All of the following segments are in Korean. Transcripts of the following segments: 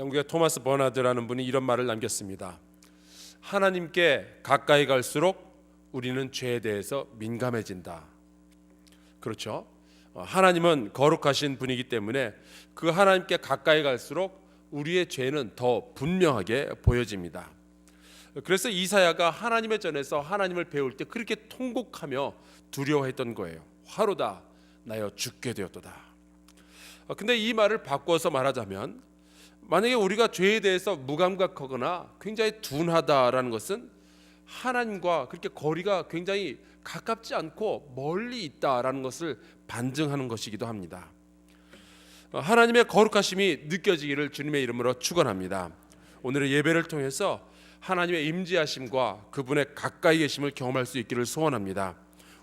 영국의 토마스 버나드라는 분이 이런 말을 남겼습니다. 하나님께 가까이 갈수록 우리는 죄에 대해서 민감해진다. 그렇죠? 하나님은 거룩하신 분이기 때문에 그 하나님께 가까이 갈수록 우리의 죄는 더 분명하게 보여집니다. 그래서 이사야가 하나님의 전에서 하나님을 배울 때 그렇게 통곡하며 두려워했던 거예요. 화로다 나여 죽게 되었도다. 근데 이 말을 바꿔서 말하자면, 만약에 우리가 죄에 대해서 무감각하거나 굉장히 둔하다라는 것은 하나님과 그렇게 거리가 굉장히 가깝지 않고 멀리 있다라는 것을 반증하는 것이기도 합니다. 하나님의 거룩하심이 느껴지기를 주님의 이름으로 축원합니다. 오늘의 예배를 통해서 하나님의 임재하심과 그분의 가까이 계심을 경험할 수 있기를 소원합니다.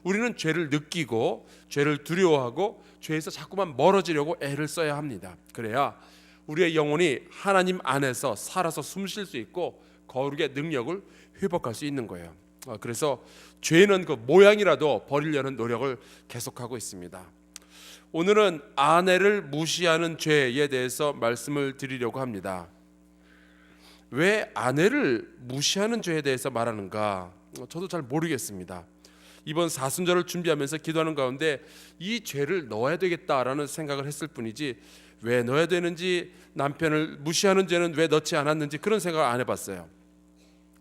우리는 죄를 느끼고 죄를 두려워하고 죄에서 자꾸만 멀어지려고 애를 써야 합니다. 그래야 우리의 영혼이 하나님 안에서 살아서 숨쉴 수 있고 거룩의 능력을 회복할 수 있는 거예요. 그래서 죄는 그 모양이라도 버리려는 노력을 계속하고 있습니다. 오늘은 아내를 무시하는 죄에 대해서 말씀을 드리려고 합니다. 왜 아내를 무시하는 죄에 대해서 말하는가? 저도 잘 모르겠습니다. 이번 사순절을 준비하면서 기도하는 가운데 이 죄를 넣어야 되겠다라는 생각을 했을 뿐이지 왜 넣어야 되는지, 남편을 무시하는 죄는 왜 넣지 않았는지 그런 생각을 안 해봤어요.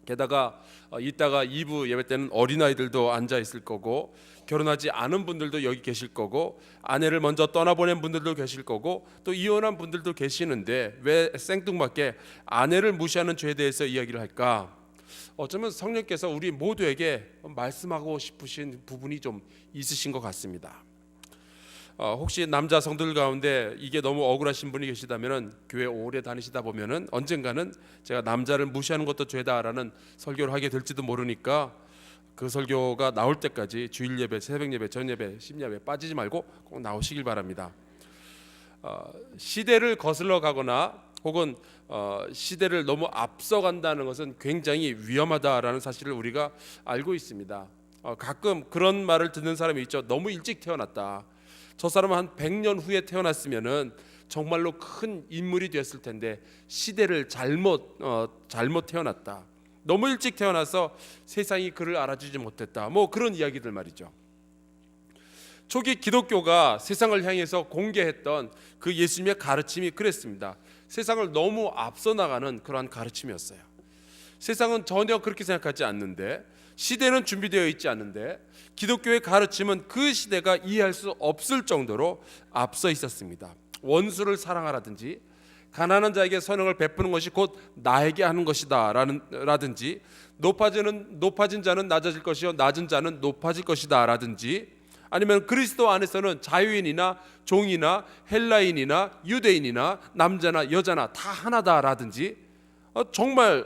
게다가 이따가 2부 예배 때는 어린아이들도 앉아 있을 거고, 결혼하지 않은 분들도 여기 계실 거고, 아내를 먼저 떠나보낸 분들도 계실 거고, 또 이혼한 분들도 계시는데 왜 생뚱맞게 아내를 무시하는 죄에 대해서 이야기를 할까? 어쩌면 성령께서 우리 모두에게 말씀하고 싶으신 부분이 좀 있으신 것 같습니다. 혹시 남자 성도들 가운데 이게 너무 억울하신 분이 계시다면은, 교회 오래 다니시다 보면은 언젠가는 제가 남자를 무시하는 것도 죄다라는 설교를 하게 될지도 모르니까 그 설교가 나올 때까지 주일 예배, 새벽 예배, 전 예배, 심야배 빠지지 말고 꼭 나오시길 바랍니다. 시대를 거슬러 가거나 혹은 시대를 너무 앞서간다는 것은 굉장히 위험하다라는 사실을 우리가 알고 있습니다. 가끔 그런 말을 듣는 사람이 있죠. 너무 일찍 태어났다. 저 사람은 한 100년 후에 태어났으면은 정말로 큰 인물이 됐을 텐데 시대를 잘못 태어났다. 너무 일찍 태어나서 세상이 그를 알아주지 못했다. 뭐 그런 이야기들 말이죠. 초기 기독교가 세상을 향해서 공개했던 그 예수님의 가르침이 그랬습니다. 세상을 너무 앞서 나가는 그러한 가르침이었어요. 세상은 전혀 그렇게 생각하지 않는데, 시대는 준비되어 있지 않는데, 기독교의 가르침은 그 시대가 이해할 수 없을 정도로 앞서 있었습니다. 원수를 사랑하라든지, 가난한 자에게 선행을 베푸는 것이 곧 나에게 하는 것이다 라든지, 높아진 자는 낮아질 것이요 낮은 자는 높아질 것이다 라든지, 아니면 그리스도 안에서는 자유인이나 종이나 헬라인이나 유대인이나 남자나 여자나 다 하나다 라든지, 정말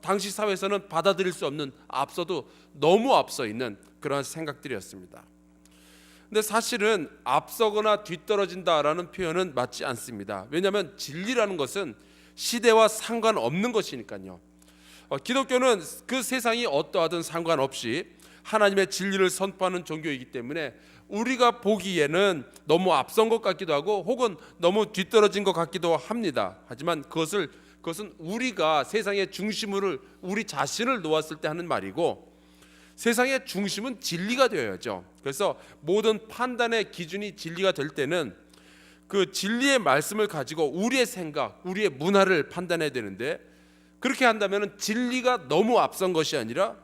당시 사회에서는 받아들일 수 없는, 앞서도 너무 앞서 있는 그런 생각들이었습니다. 근데 사실은 앞서거나 뒤떨어진다라는 표현은 맞지 않습니다. 왜냐하면 진리라는 것은 시대와 상관없는 것이니까요. 기독교는 그 세상이 어떠하든 상관없이 하나님의 진리를 선포하는 종교이기 때문에 우리가 보기에는 너무 앞선 것 같기도 하고 혹은 너무 뒤떨어진 것 같기도 합니다. 하지만 그것은 우리가 세상의 중심을, 우리 자신을 놓았을 때 하는 말이고, 세상의 중심은 진리가 되어야죠. 그래서 모든 판단의 기준이 진리가 될 때는 그 진리의 말씀을 가지고 우리의 생각, 우리의 문화를 판단해야 되는데, 그렇게 한다면 진리가 너무 앞선 것이 아니라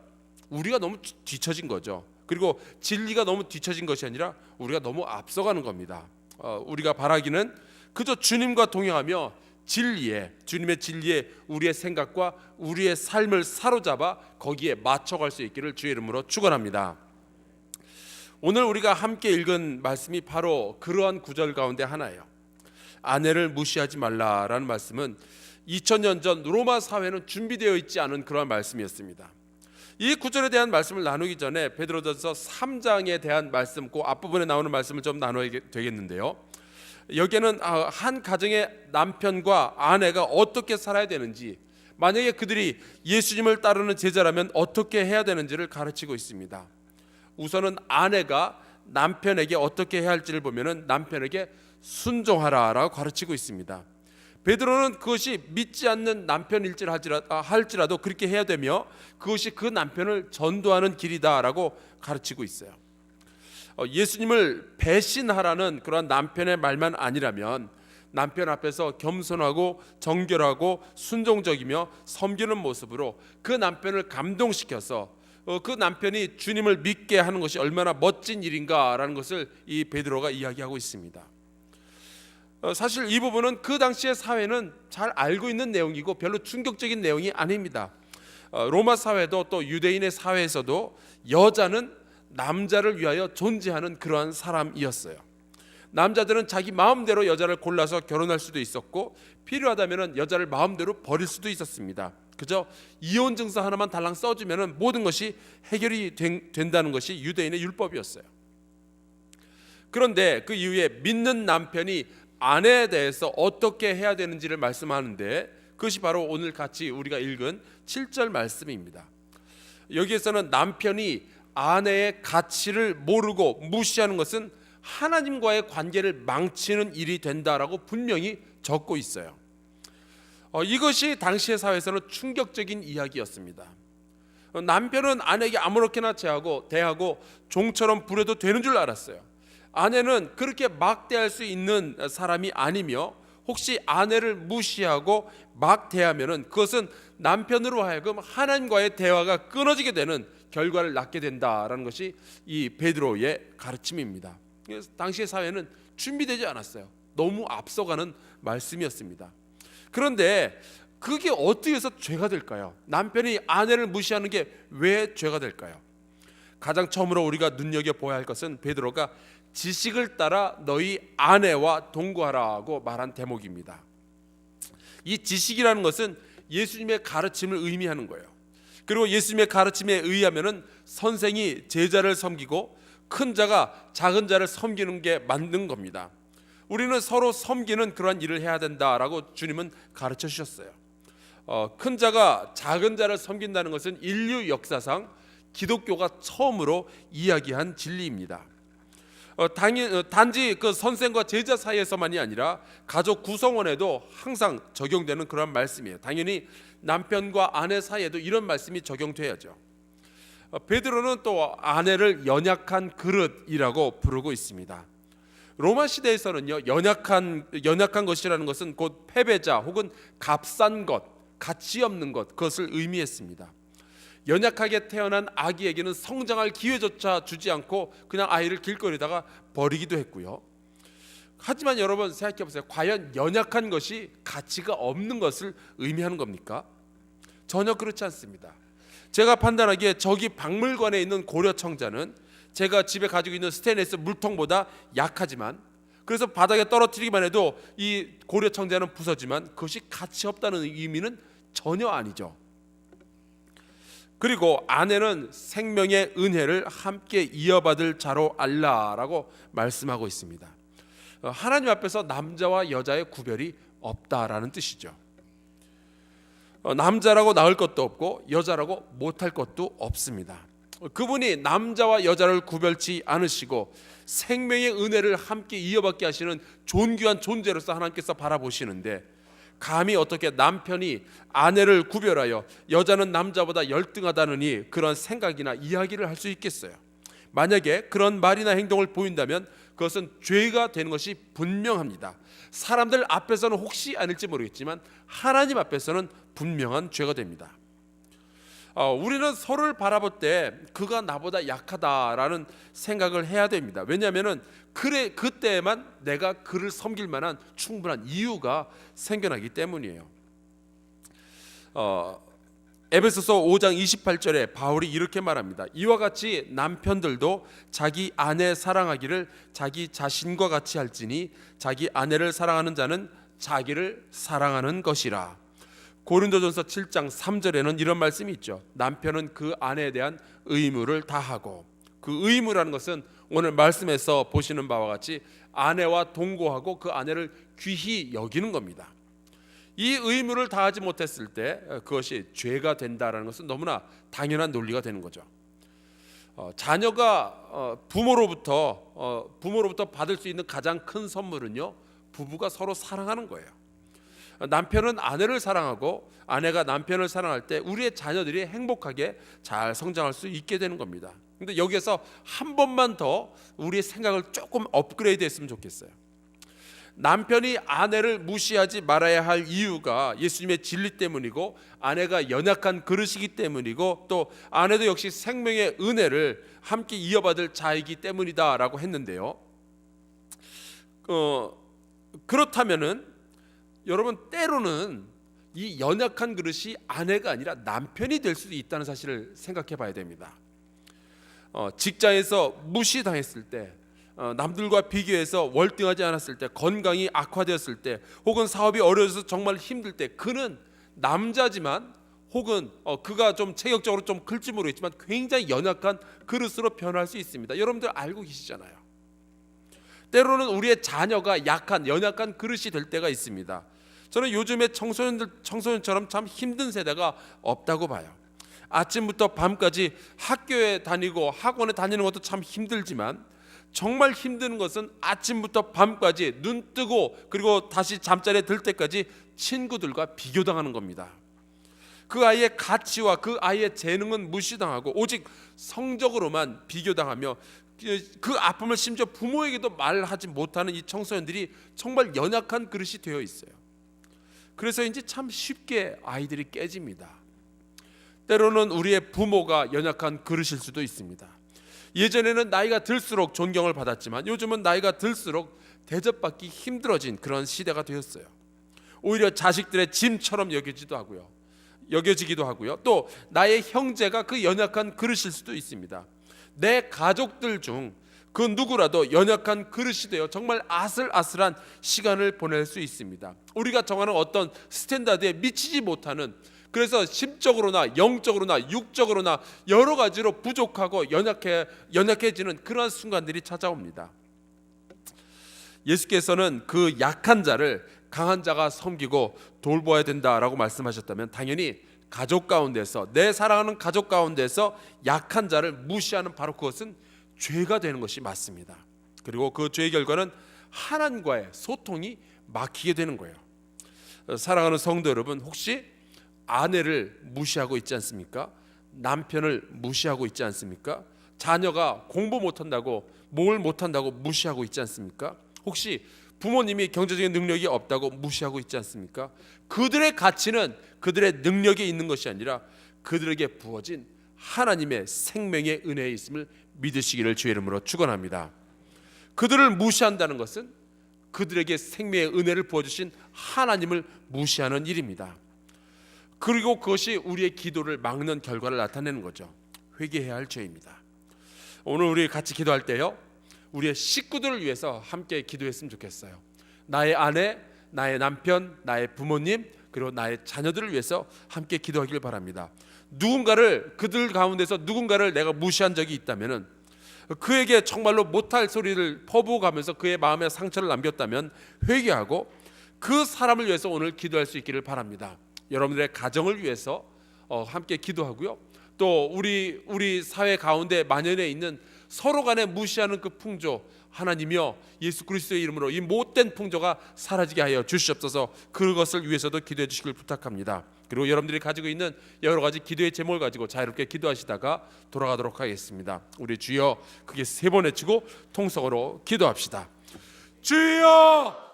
우리가 너무 뒤처진 거죠. 그리고 진리가 너무 뒤처진 것이 아니라 우리가 너무 앞서가는 겁니다. 우리가 바라기는 그저 주님과 동행하며 주님의 진리에 우리의 생각과 우리의 삶을 사로잡아 거기에 맞춰갈 수 있기를 주의 이름으로 축원합니다. 오늘 우리가 함께 읽은 말씀이 바로 그러한 구절 가운데 하나예요. 아내를 무시하지 말라라는 말씀은 2000년 전 로마 사회는 준비되어 있지 않은 그러한 말씀이었습니다. 이 구절에 대한 말씀을 나누기 전에 베드로전서 3장에 대한 말씀, 그 앞부분에 나오는 말씀을 좀 나눠야 되겠는데요. 여기에는 한 가정의 남편과 아내가 어떻게 살아야 되는지, 만약에 그들이 예수님을 따르는 제자라면 어떻게 해야 되는지를 가르치고 있습니다. 우선은 아내가 남편에게 어떻게 해야 할지를 보면은 남편에게 순종하라라고 가르치고 있습니다. 베드로는 그것이 믿지 않는 할지라도 그렇게 해야 되며 그것이 그 남편을 전도하는 길이다라고 가르치고 있어요. 예수님을 배신하라는 그러한 남편의 말만 아니라면 남편 앞에서 겸손하고 정결하고 순종적이며 섬기는 모습으로 그 남편을 감동시켜서 그 남편이 주님을 믿게 하는 것이 얼마나 멋진 일인가라는 것을 이 베드로가 이야기하고 있습니다. 사실 이 부분은 그 당시의 사회는 잘 알고 있는 내용이고 별로 충격적인 내용이 아닙니다. 로마 사회도 또 유대인의 사회에서도 여자는 남자를 위하여 존재하는 그러한 사람이었어요. 남자들은 자기 마음대로 여자를 골라서 결혼할 수도 있었고 필요하다면 여자를 마음대로 버릴 수도 있었습니다. 그저 이혼 증서 하나만 달랑 써주면 모든 것이 해결이 된다는 것이 유대인의 율법이었어요. 그런데 그 이후에 믿는 남편이 아내에 대해서 어떻게 해야 되는지를 말씀하는데 그것이 바로 오늘 같이 우리가 읽은 7절 말씀입니다. 여기에서는 남편이 아내의 가치를 모르고 무시하는 것은 하나님과의 관계를 망치는 일이 된다라고 분명히 적고 있어요. 이것이 당시의 사회에서는 충격적인 이야기였습니다. 남편은 아내에게 아무렇게나 대하고 종처럼 부려도 되는 줄 알았어요. 아내는 그렇게 막대할 수 있는 사람이 아니며 혹시 아내를 무시하고 막 대하면은 그것은 남편으로 하여금 하나님과의 대화가 끊어지게 되는 결과를 낳게 된다라는 것이 이 베드로의 가르침입니다. 당시의 사회는 준비되지 않았어요. 너무 앞서가는 말씀이었습니다. 그런데 그게 어떻게 해서 죄가 될까요? 남편이 아내를 무시하는 게 왜 죄가 될까요? 가장 처음으로 우리가 눈여겨보아야 할 것은 베드로가 지식을 따라 너희 아내와 동거하라고 말한 대목입니다. 이 지식이라는 것은 예수님의 가르침을 의미하는 거예요. 그리고 예수님의 가르침에 의하면은 선생이 제자를 섬기고 큰 자가 작은 자를 섬기는 게 맞는 겁니다. 우리는 서로 섬기는 그러한 일을 해야 된다라고 주님은 가르쳐 주셨어요. 큰 자가 작은 자를 섬긴다는 것은 인류 역사상 기독교가 처음으로 이야기한 진리입니다. 단지 그 선생과 제자 사이에서만이 아니라 가족 구성원에도 항상 적용되는 그런 말씀이에요. 당연히 남편과 아내 사이에도 이런 말씀이 적용돼야죠. 베드로는 또 아내를 연약한 그릇이라고 부르고 있습니다. 로마 시대에서는요, 연약한 것이라는 것은 곧 패배자 혹은 값싼 것, 가치 없는 것, 그것을 의미했습니다. 연약하게 태어난 아기에게는 성장할 기회조차 주지 않고 그냥 아이를 길거리다가 버리기도 했고요. 하지만 여러분 생각해 보세요. 과연 연약한 것이 가치가 없는 것을 의미하는 겁니까? 전혀 그렇지 않습니다. 제가 판단하기에 저기 박물관에 있는 고려 청자는 제가 집에 가지고 있는 스테인리스 물통보다 약하지만, 그래서 바닥에 떨어뜨리기만 해도 이 고려 청자는 부서지만 그것이 가치 없다는 의미는 전혀 아니죠. 그리고 아내는 생명의 은혜를 함께 이어받을 자로 알라라고 말씀하고 있습니다. 하나님 앞에서 남자와 여자의 구별이 없다라는 뜻이죠. 남자라고 낳을 것도 없고 여자라고 못할 것도 없습니다. 그분이 남자와 여자를 구별치 않으시고 생명의 은혜를 함께 이어받게 하시는 존귀한 존재로서 하나님께서 바라보시는데, 감히 어떻게 남편이 아내를 구별하여 여자는 남자보다 열등하다느니 그런 생각이나 이야기를 할 수 있겠어요? 만약에 그런 말이나 행동을 보인다면 그것은 죄가 되는 것이 분명합니다. 사람들 앞에서는 혹시 아닐지 모르겠지만 하나님 앞에서는 분명한 죄가 됩니다. 우리는 서로를 바라볼 때 그가 나보다 약하다라는 생각을 해야 됩니다. 왜냐하면 그때만 내가 그를 섬길 만한 충분한 이유가 생겨나기 때문이에요. 에베소서 5장 28절에 바울이 이렇게 말합니다. 이와 같이 남편들도 자기 아내 사랑하기를 자기 자신과 같이 할지니 자기 아내를 사랑하는 자는 자기를 사랑하는 것이라. 고린도전서 7장 3절에는 이런 말씀이 있죠. 남편은 그 아내에 대한 의무를 다하고, 그 의무라는 것은 오늘 말씀에서 보시는 바와 같이 아내와 동거하고 그 아내를 귀히 여기는 겁니다. 이 의무를 다하지 못했을 때 그것이 죄가 된다는 것은 너무나 당연한 논리가 되는 거죠. 자녀가 부모로부터 받을 수 있는 가장 큰 선물은요, 부부가 서로 사랑하는 거예요. 남편은 아내를 사랑하고 아내가 남편을 사랑할 때 우리의 자녀들이 행복하게 잘 성장할 수 있게 되는 겁니다. 근데 여기에서 한 번만 더 우리의 생각을 조금 업그레이드 했으면 좋겠어요. 남편이 아내를 무시하지 말아야 할 이유가 예수님의 진리 때문이고 아내가 연약한 그릇이기 때문이고 또 아내도 역시 생명의 은혜를 함께 이어받을 자이기 때문이다라고 했는데요. 그렇다면은 여러분, 때로는 이 연약한 그릇이 아내가 아니라 남편이 될 수도 있다는 사실을 생각해 봐야 됩니다. 직장에서 무시당했을 때, 남들과 비교해서 월등하지 않았을 때, 건강이 악화되었을 때, 혹은 사업이 어려워서 정말 힘들 때, 그는 남자지만 혹은 그가 좀 체격적으로 좀 클지 모르겠지만 굉장히 연약한 그릇으로 변할 수 있습니다. 여러분들 알고 계시잖아요. 때로는 우리의 자녀가 연약한 그릇이 될 때가 있습니다. 저는 요즘에 청소년처럼 참 힘든 세대가 없다고 봐요. 아침부터 밤까지 학교에 다니고 학원에 다니는 것도 참 힘들지만 정말 힘든 것은 아침부터 밤까지 눈 뜨고 그리고 다시 잠자리에 들 때까지 친구들과 비교당하는 겁니다. 그 아이의 가치와 그 아이의 재능은 무시당하고 오직 성적으로만 비교당하며 그 아픔을 심지어 부모에게도 말하지 못하는 이 청소년들이 정말 연약한 그릇이 되어 있어요. 그래서인지 참 쉽게 아이들이 깨집니다. 때로는 우리의 부모가 연약한 그릇일 수도 있습니다. 예전에는 나이가 들수록 존경을 받았지만 요즘은 나이가 들수록 대접받기 힘들어진 그런 시대가 되었어요. 오히려 자식들의 짐처럼 여겨지기도 하고요. 또 나의 형제가 그 연약한 그릇일 수도 있습니다. 내 가족들 중 그 누구라도 연약한 그릇이 되어 정말 아슬아슬한 시간을 보낼 수 있습니다. 우리가 정하는 어떤 스탠다드에 미치지 못하는, 그래서 심적으로나 영적으로나 육적으로나 여러 가지로 부족하고 연약해지는 그런 순간들이 찾아옵니다. 예수께서는 그 약한 자를 강한 자가 섬기고 돌보아야 된다라고 말씀하셨다면 당연히 가족 가운데서, 내 사랑하는 가족 가운데서 약한 자를 무시하는 바로 그것은 죄가 되는 것이 맞습니다. 그리고 그 죄의 결과는 하나님과의 소통이 막히게 되는 거예요. 사랑하는 성도 여러분, 혹시 아내를 무시하고 있지 않습니까? 남편을 무시하고 있지 않습니까? 자녀가 공부 못한다고, 뭘 못한다고 무시하고 있지 않습니까? 혹시 부모님이 경제적인 능력이 없다고 무시하고 있지 않습니까? 그들의 가치는 그들의 능력에 있는 것이 아니라 그들에게 부어진 하나님의 생명의 은혜에 있음을 믿으시기를 주의 이름으로 축원합니다. 그들을 무시한다는 것은 그들에게 생명의 은혜를 부어주신 하나님을 무시하는 일입니다. 그리고 그것이 우리의 기도를 막는 결과를 나타내는 거죠. 회개해야 할 죄입니다. 오늘 우리 같이 기도할 때요, 우리의 식구들을 위해서 함께 기도했으면 좋겠어요. 나의 아내, 나의 남편, 나의 부모님, 그리고 나의 자녀들을 위해서 함께 기도하길 바랍니다. 그들 가운데서 누군가를 내가 무시한 적이 있다면은, 그에게 정말로 못할 소리를 퍼부어가면서 그의 마음에 상처를 남겼다면 회개하고 그 사람을 위해서 오늘 기도할 수 있기를 바랍니다. 여러분들의 가정을 위해서 함께 기도하고요. 또 우리 사회 가운데 만연해 있는 서로 간에 무시하는 그 풍조, 하나님이여 예수 그리스도의 이름으로 이 못된 풍조가 사라지게 하여 주시옵소서. 그것을 위해서도 기도해 주시길 부탁합니다. 그리고 여러분들이 가지고 있는 여러 가지 기도의 제목을 가지고 자유롭게 기도하시다가 돌아가도록 하겠습니다. 우리 주여 크게 3번 외치고 통성으로 기도합시다. 주여